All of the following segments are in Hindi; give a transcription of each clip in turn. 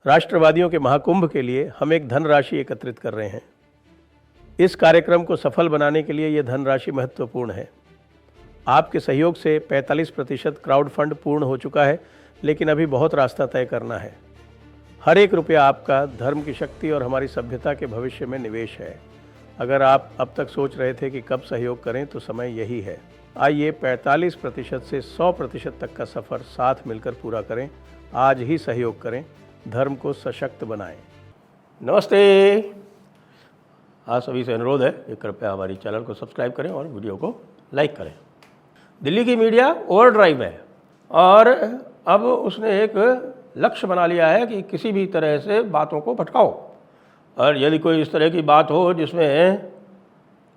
राष्ट्रवादियों के महाकुंभ के लिए हम एक धनराशि एकत्रित कर रहे हैं। इस कार्यक्रम को सफल बनाने के लिए यह धनराशि महत्वपूर्ण है। आपके सहयोग से 45% क्राउड फंड पूर्ण हो चुका है, लेकिन अभी बहुत रास्ता तय करना है। हर एक रुपया आपका धर्म की शक्ति और हमारी सभ्यता के भविष्य में निवेश है। अगर आप अब तक सोच रहे थे कि कब सहयोग करें, तो समय यही है। आइए 45% से 100% तक का सफ़र साथ मिलकर पूरा करें। आज ही सहयोग करें, धर्म को सशक्त बनाएं। नमस्ते। आज सभी से अनुरोध है कि कृपया हमारी चैनल को सब्सक्राइब करें और वीडियो को लाइक करें। दिल्ली की मीडिया ओवरड्राइव है और अब उसने एक लक्ष्य बना लिया है कि किसी भी तरह से बातों को भटकाओ, और यदि कोई इस तरह की बात हो जिसमें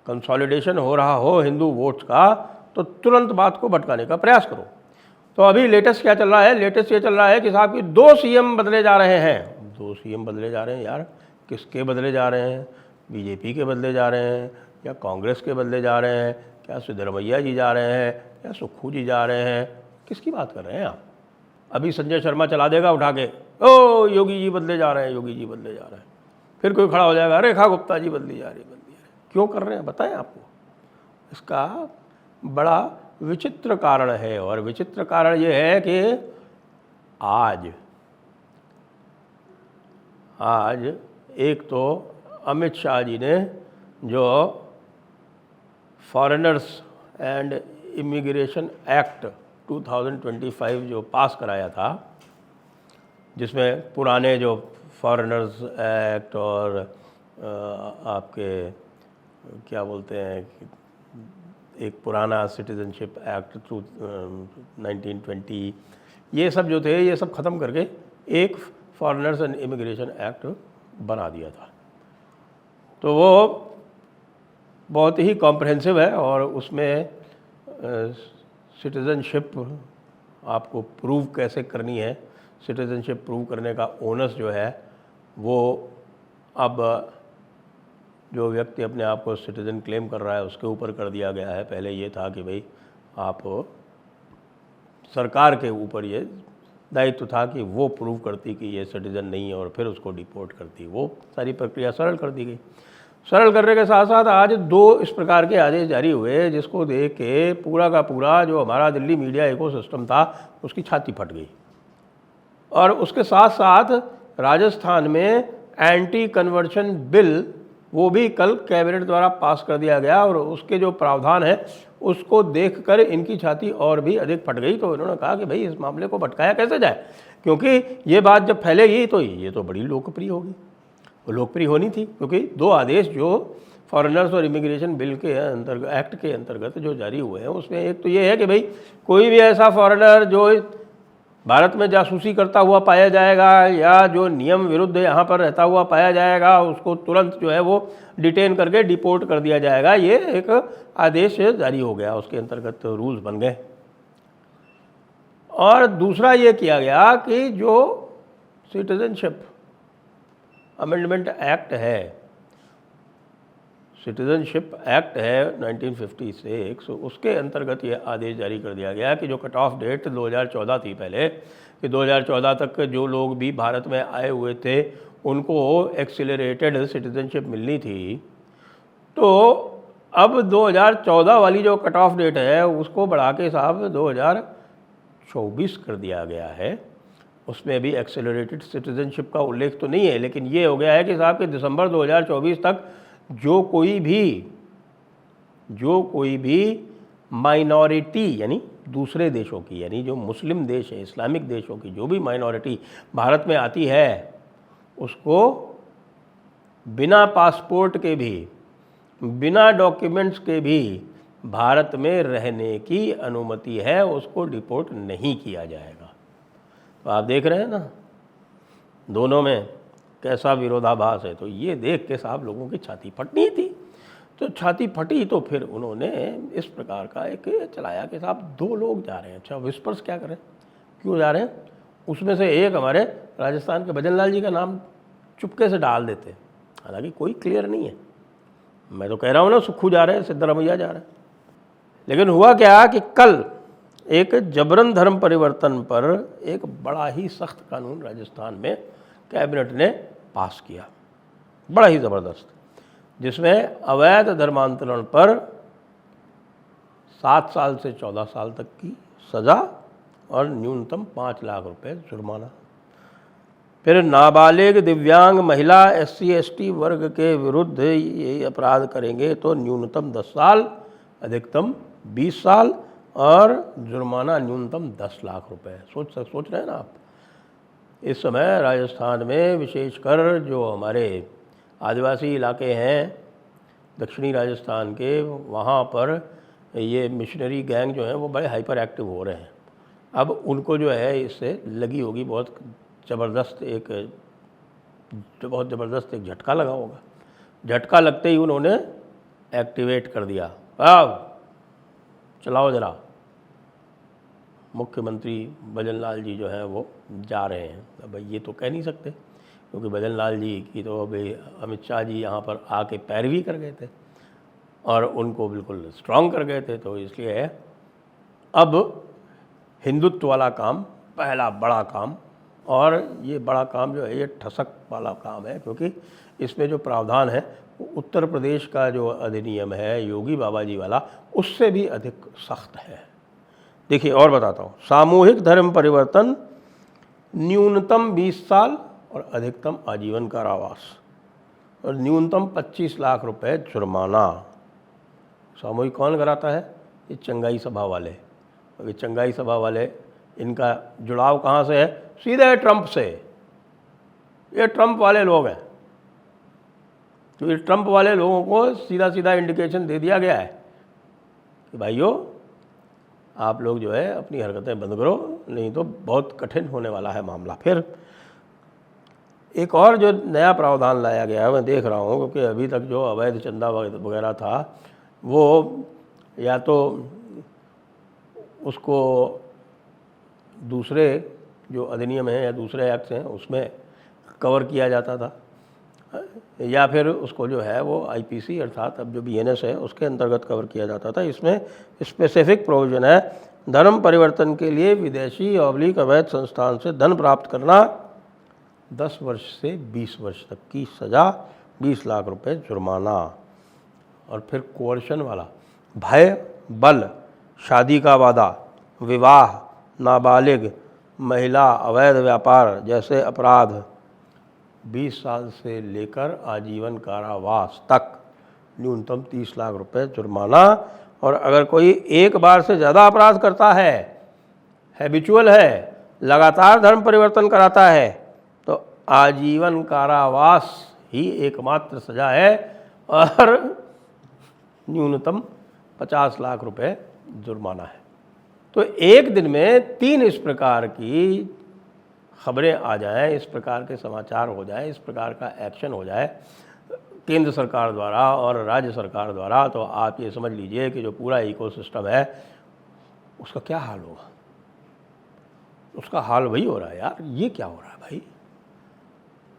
कंसोलिडेशन हो रहा हो हिंदू वोट्स का, तो तुरंत बात को भटकाने का प्रयास करो। तो अभी लेटेस्ट क्या चल रहा है? लेटेस्ट ये चल रहा है कि साहब की 2 सीएम बदले जा रहे हैं। 2 सीएम बदले जा रहे हैं यार। किसके बदले जा रहे हैं? बीजेपी के बदले जा रहे हैं या कांग्रेस के बदले जा रहे हैं? क्या सिद्धरमैया जी जा रहे हैं या सुक्खू जी जा रहे हैं? किसकी बात कर रहे हैं आप? अभी संजय शर्मा चला देगा उठा के, ओ योगी जी बदले जा रहे हैं, योगी जी बदले जा रहे हैं। फिर कोई खड़ा हो जाएगा, रेखा गुप्ता जी बदली जा रही, बदली जा रही। क्यों कर रहे हैं बताएं आपको? इसका बड़ा विचित्र कारण है, और विचित्र कारण ये है कि आज एक तो अमित शाह जी ने जो फॉरेनर्स एंड इमिग्रेशन एक्ट 2025 जो पास कराया था, जिसमें पुराने जो फॉरेनर्स एक्ट और आपके क्या बोलते हैं, एक पुराना सिटीजनशिप एक्ट 1920, ये सब जो थे, ये सब ख़त्म करके एक फॉरेनर्स एंड इमिग्रेशन एक्ट बना दिया था। तो वो बहुत ही कॉम्प्रहेंसिव है, और उसमें सिटीजनशिप आपको प्रूव कैसे करनी है, सिटीजनशिप प्रूव करने का ओनस जो है वो अब जो व्यक्ति अपने आप को सिटीज़न क्लेम कर रहा है उसके ऊपर कर दिया गया है। पहले ये था कि भाई आप सरकार के ऊपर ये दायित्व था कि वो प्रूव करती कि ये सिटीज़न नहीं है और फिर उसको डिपोर्ट करती। वो सारी प्रक्रिया सरल कर दी गई। सरल करने के साथ साथ आज 2 इस प्रकार के आदेश जारी हुए, जिसको देख के पूरा का पूरा जो हमारा दिल्ली मीडिया इकोसिस्टम था उसकी छाती फट गई। और उसके साथ साथ राजस्थान में एंटी कन्वर्शन बिल वो भी कल कैबिनेट द्वारा पास कर दिया गया, और उसके जो प्रावधान है उसको देखकर इनकी छाती और भी अधिक फट गई। तो इन्होंने कहा कि भाई इस मामले को भटकाया कैसे जाए, क्योंकि ये बात जब फैलेगी तो ये तो बड़ी लोकप्रिय होगी। वो लोकप्रिय होनी थी, क्योंकि 2 आदेश जो फॉरेनर्स और इमिग्रेशन बिल के अंतर्गत, एक्ट के अंतर्गत जो जारी हुए हैं, उसमें एक तो ये है कि भाई कोई भी ऐसा फॉरेनर जो भारत में जासूसी करता हुआ पाया जाएगा या जो नियम विरुद्ध यहाँ पर रहता हुआ पाया जाएगा, उसको तुरंत जो है वो डिटेन करके डिपोर्ट कर दिया जाएगा। ये एक आदेश जारी हो गया, उसके अंतर्गत रूल्स बन गए। और दूसरा ये किया गया कि जो सिटीजनशिप अमेंडमेंट एक्ट है, सिटीजनशिप एक्ट है 1956, उसके अंतर्गत ये आदेश जारी कर दिया गया कि जो कट ऑफ डेट 2014 थी पहले, कि 2014 तक जो लोग भी भारत में आए हुए थे उनको एक्सीलरेटेड सिटीजनशिप मिलनी थी। तो अब 2014 वाली जो कट ऑफ डेट है उसको बढ़ा के साहब 2024 कर दिया गया है। उसमें भी एक्सेलरेटेड सिटीजनशिप का उल्लेख तो नहीं है, लेकिन ये हो गया है कि साहब कि दिसंबर 2024 तक जो कोई भी माइनॉरिटी, यानी दूसरे देशों की, यानी जो मुस्लिम देश है, इस्लामिक देशों की जो भी माइनॉरिटी भारत में आती है, उसको बिना पासपोर्ट के भी, बिना डॉक्यूमेंट्स के भी भारत में रहने की अनुमति है, उसको डिपोर्ट नहीं किया जाएगा। तो आप देख रहे हैं ना दोनों में कैसा विरोधाभास है। तो ये देख के साहब लोगों की छाती फटनी थी। तो छाती फटी तो फिर उन्होंने इस प्रकार का एक चलाया कि साहब 2 लोग जा रहे हैं। अच्छा, विस्पर्स क्या करें, क्यों जा रहे हैं? उसमें से एक हमारे राजस्थान के भजन लाल जी का नाम चुपके से डाल देते, हालांकि कोई क्लियर नहीं है। मैं तो कह रहा हूँ ना, सुक्खू जा रहे हैं, सिद्धरमैया जा रहे हैं। लेकिन हुआ क्या कि कल एक जबरन धर्म परिवर्तन पर एक बड़ा ही सख्त कानून राजस्थान में कैबिनेट ने पास किया, बड़ा ही ज़बरदस्त, जिसमें अवैध धर्मांतरण पर 7 साल से 14 साल तक की सज़ा और न्यूनतम 5 लाख रुपए जुर्माना। फिर नाबालिग दिव्यांग महिला SC/ST वर्ग के विरुद्ध ये अपराध करेंगे तो न्यूनतम 10 साल, अधिकतम 20 साल और जुर्माना न्यूनतम 10 लाख रुपए। सोच रहे हैं ना आप। इस समय राजस्थान में विशेषकर जो हमारे आदिवासी इलाके हैं दक्षिणी राजस्थान के, वहाँ पर ये मिशनरी गैंग जो हैं वो बड़े हाइपर एक्टिव हो रहे हैं। अब उनको जो है इससे लगी होगी बहुत ज़बरदस्त एक झटका लगा होगा। झटका लगते ही उन्होंने एक्टिवेट कर दिया, अब चलाओ जरा। मुख्यमंत्री भजन लाल जी जो हैं वो जा रहे हैं। अब ये तो कह नहीं सकते क्योंकि भजन लाल जी की तो अभी अमित शाह जी यहाँ पर आके पैरवी कर गए थे और उनको बिल्कुल स्ट्रॉन्ग कर गए थे, तो इसलिए अब हिंदुत्व वाला काम पहला बड़ा काम, और ये बड़ा काम जो है ये ठसक वाला काम है, क्योंकि इसमें जो प्रावधान है वो उत्तर प्रदेश का जो अधिनियम है योगी बाबा जी वाला, उससे भी अधिक सख्त है। देखिए और बताता हूँ। सामूहिक धर्म परिवर्तन न्यूनतम 20 साल और अधिकतम आजीवन कारावास और न्यूनतम 25 लाख रुपए जुर्माना। सामूहिक कौन कराता है? ये चंगाई सभा वाले। और ये चंगाई सभा वाले, इनका जुड़ाव कहाँ से है? सीधे ट्रंप से। ये ट्रंप वाले लोग हैं। तो ये ट्रंप वाले लोगों को सीधा सीधा इंडिकेशन दे दिया गया है कि भाइयों आप लोग जो है अपनी हरकतें बंद करो, नहीं तो बहुत कठिन होने वाला है मामला। फिर एक और जो नया प्रावधान लाया गया है, मैं देख रहा हूँ, क्योंकि अभी तक जो अवैध चंदा वगैरह था वो या तो उसको दूसरे जो अधिनियम है या दूसरे एक्ट हैं उसमें कवर किया जाता था, या फिर उसको जो है वो IPC अर्थात अब जो BNS है उसके अंतर्गत कवर किया जाता था। इसमें स्पेसिफिक प्रोविज़न है, धर्म परिवर्तन के लिए विदेशी अवैध संस्थान से धन प्राप्त करना, 10 वर्ष से 20 वर्ष तक की सज़ा, 20 लाख रुपए जुर्माना। और फिर कोर्शन वाला, भय, बल, शादी का वादा, विवाह, नाबालिग महिला, अवैध व्यापार जैसे अपराध 20 साल से लेकर आजीवन कारावास तक, न्यूनतम 30 लाख रुपए जुर्माना। और अगर कोई एक बार से ज़्यादा अपराध करता है, हैबिचुअल है, लगातार धर्म परिवर्तन कराता है, तो आजीवन कारावास ही एकमात्र सज़ा है और न्यूनतम 50 लाख रुपए जुर्माना है। तो एक दिन में 3 इस प्रकार की खबरें आ जाएं, इस प्रकार के समाचार हो जाएं, इस प्रकार का एक्शन हो जाए केंद्र सरकार द्वारा और राज्य सरकार द्वारा, तो आप ये समझ लीजिए कि जो पूरा इकोसिस्टम है उसका क्या हाल होगा। उसका हाल वही हो रहा है यार। ये क्या हो रहा है भाई?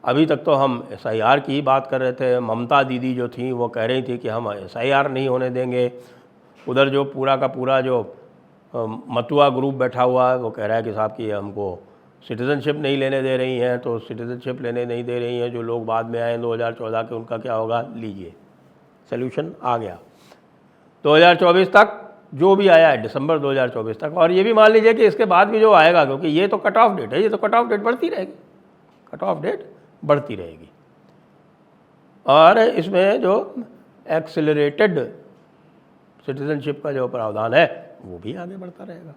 अभी तक तो हम SIR की ही बात कर रहे थे। ममता दीदी जो थी वो कह रही थी कि हम SIR नहीं होने देंगे। उधर जो पूरा का पूरा जो मतुआ ग्रुप बैठा हुआ है वो कह रहा है कि साहब कि हमको सिटीज़नशिप नहीं लेने दे रही हैं, तो सिटीज़नशिप लेने नहीं दे रही हैं जो लोग बाद में आए 2014 के, उनका क्या होगा? लीजिए सल्यूशन आ गया 2024 तक, जो भी आया है दिसंबर 2024 तक। और ये भी मान लीजिए कि इसके बाद भी जो आएगा, क्योंकि ये तो कट ऑफ डेट है, ये तो कट ऑफ डेट बढ़ती रहेगी, कट ऑफ डेट बढ़ती रहेगी। और इसमें जो एक्सेलरेटेड सिटीज़नशिप का जो प्रावधान है वो भी आगे बढ़ता रहेगा।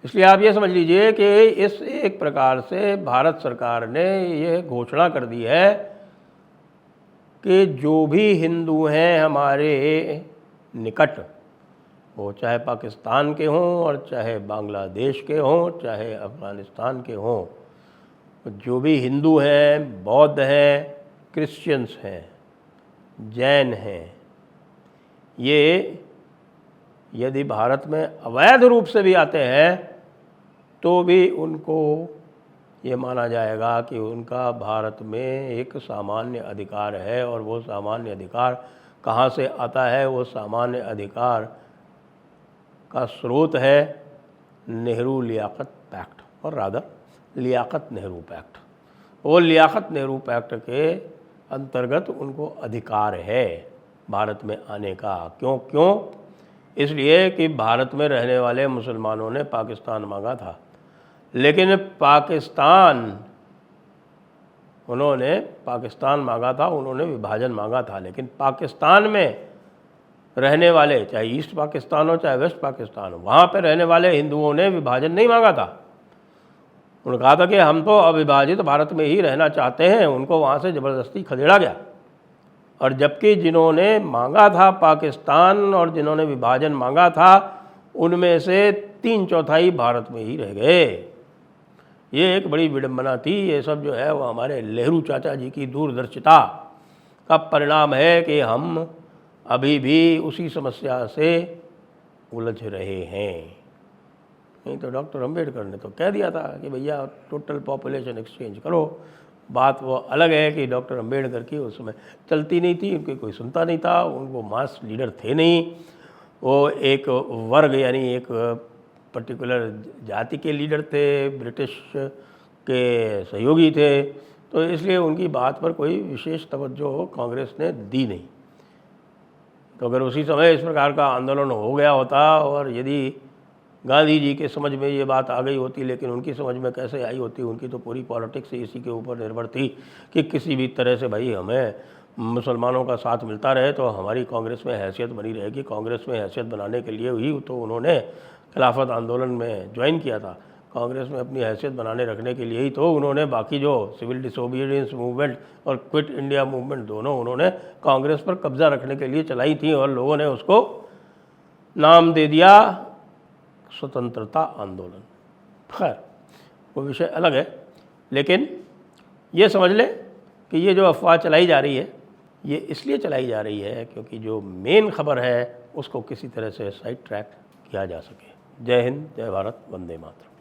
इसलिए आप ये समझ लीजिए कि इस एक प्रकार से भारत सरकार ने ये घोषणा कर दी है कि जो भी हिंदू हैं हमारे निकट, वो चाहे पाकिस्तान के हों और चाहे बांग्लादेश के हों, चाहे अफ़गानिस्तान के हों, जो भी हिंदू हैं, बौद्ध हैं, क्रिश्चियंस हैं, जैन हैं, ये यदि भारत में अवैध रूप से भी आते हैं तो भी उनको ये माना जाएगा कि उनका भारत में एक सामान्य अधिकार है। और वो सामान्य अधिकार कहाँ से आता है? वो सामान्य अधिकार का स्रोत है नेहरू लियाकत पैक्ट, और रादर लियाकत नेहरू पैक्ट। वो लियाकत नेहरू पैक्ट के अंतर्गत उनको अधिकार है भारत में आने का। क्यों? इसलिए कि भारत में रहने वाले मुसलमानों ने पाकिस्तान मांगा था, लेकिन उन्होंने पाकिस्तान मांगा था, उन्होंने विभाजन मांगा था, लेकिन पाकिस्तान में रहने वाले, चाहे ईस्ट पाकिस्तान हो चाहे वेस्ट पाकिस्तान हो, वहाँ पे रहने वाले हिंदुओं ने विभाजन नहीं मांगा था। उन्होंने कहा था कि हम तो अविभाजित भारत में ही रहना चाहते हैं। उनको वहाँ से ज़बरदस्ती खदेड़ा गया। और जबकि जिन्होंने मांगा था पाकिस्तान और जिन्होंने विभाजन मांगा था, उनमें से 3/4 भारत में ही रह गए। ये एक बड़ी विडंबना थी। ये सब जो है वो हमारे नेहरू चाचा जी की दूरदर्शिता का परिणाम है कि हम अभी भी उसी समस्या से उलझ रहे हैं। नहीं तो डॉक्टर अंबेडकर ने तो कह दिया था कि भैया टोटल पॉपुलेशन एक्सचेंज करो। बात वो अलग है कि डॉक्टर अंबेडकर की उस समय चलती नहीं थी, उनकी कोई सुनता नहीं था, उनको मास लीडर थे नहीं। वो एक वर्ग यानी एक पर्टिकुलर जाति के लीडर थे, ब्रिटिश के सहयोगी थे, तो इसलिए उनकी बात पर कोई विशेष तवज्जो कांग्रेस ने दी नहीं। तो अगर उसी समय इस प्रकार का आंदोलन हो गया होता और यदि गांधी जी के समझ में ये बात आ गई होती, लेकिन उनकी समझ में कैसे आई होती, उनकी तो पूरी पॉलिटिक्स इसी के ऊपर निर्भर थी कि किसी भी तरह से भाई हमें मुसलमानों का साथ मिलता रहे तो हमारी कांग्रेस में हैसियत बनी रहेगी। कांग्रेस में हैसियत बनाने के लिए ही तो उन्होंने खिलाफत आंदोलन में ज्वाइन किया था। कांग्रेस में अपनी हैसियत बनाने रखने के लिए ही तो उन्होंने बाकी जो सिविल डिसोबीडियंस मूवमेंट और क्विट इंडिया मूवमेंट दोनों उन्होंने कांग्रेस पर कब्जा रखने के लिए चलाई थी, और लोगों ने उसको नाम दे दिया स्वतंत्रता आंदोलन। खैर वो विषय अलग है, लेकिन ये समझ लें कि ये जो अफवाह चलाई जा रही है ये इसलिए चलाई जा रही है क्योंकि जो मेन खबर है उसको किसी तरह से साइड ट्रैक किया जा सके। जय हिंद, जय भारत, वंदे मातरम।